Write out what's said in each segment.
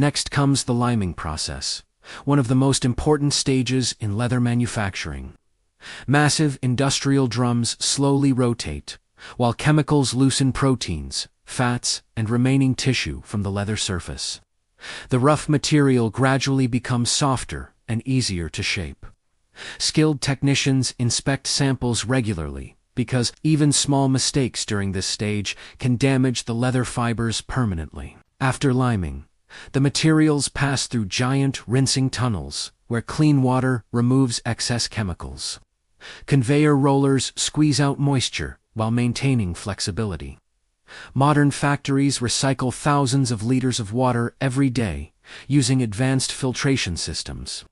Next comes the liming process, one of the most important stages in leather manufacturing. Massive industrial drums slowly rotate, while chemicals loosen proteins, fats, and remaining tissue from the leather surface. The rough material gradually becomes softer and easier to shape. Skilled technicians inspect samples regularly because even small mistakes during this stage can damage the leather fibers permanently. After liming, the materials pass through giant rinsing tunnels where clean water removes excess chemicals. Conveyor rollers squeeze out moisture while maintaining flexibility. Modern factories recycle thousands of liters of water every day using advanced filtration systems.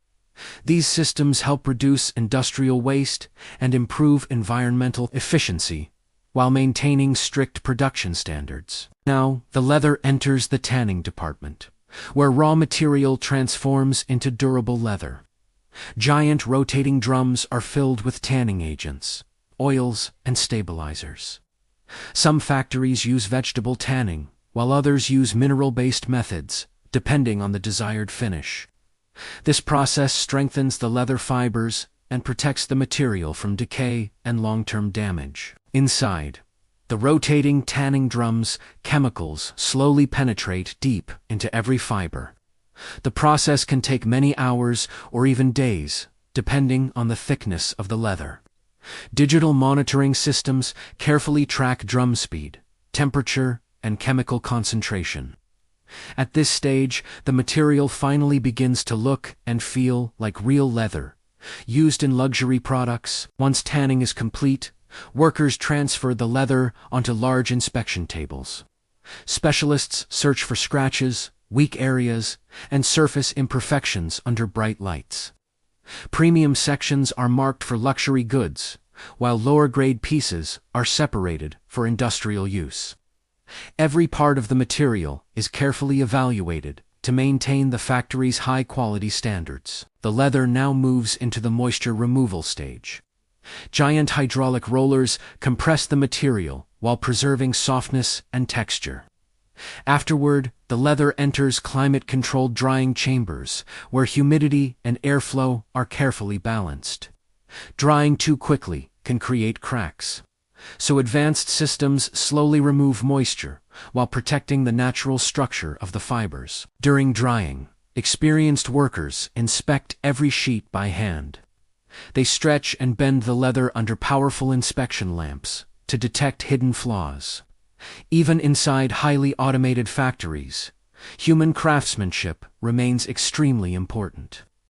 These systems help reduce industrial waste and improve environmental efficiency while maintaining strict production standards. Now, the leather enters the tanning department, where raw material transforms into durable leather. Giant rotating drums are filled with tanning agents, oils, and stabilizers. Some factories use vegetable tanning, while others use mineral-based methods, depending on the desired finish. This process strengthens the leather fibers and protects the material from decay and long-term damage. Inside the rotating tanning drums, chemicals slowly penetrate deep into every fiber. The process can take many hours or even days, depending on the thickness of the leather. Digital monitoring systems carefully track drum speed, temperature, and chemical concentration. At this stage, the material finally begins to look and feel like real leather, used in luxury products. Once tanning is complete, workers transfer the leather onto large inspection tables. Specialists search for scratches, weak areas, and surface imperfections under bright lights. Premium sections are marked for luxury goods, while lower-grade pieces are separated for industrial use. Every part of the material is carefully evaluated to maintain the factory's high-quality standards. The leather now moves into the moisture removal stage. Giant hydraulic rollers compress the material while preserving softness and texture. Afterward, the leather enters climate-controlled drying chambers, where humidity and airflow are carefully balanced. Drying too quickly can create cracks, so advanced systems slowly remove moisture while protecting the natural structure of the fibers. During drying, experienced workers inspect every sheet by hand. They stretch and bend the leather under powerful inspection lamps to detect hidden flaws. Even inside highly automated factories, human craftsmanship remains extremely important.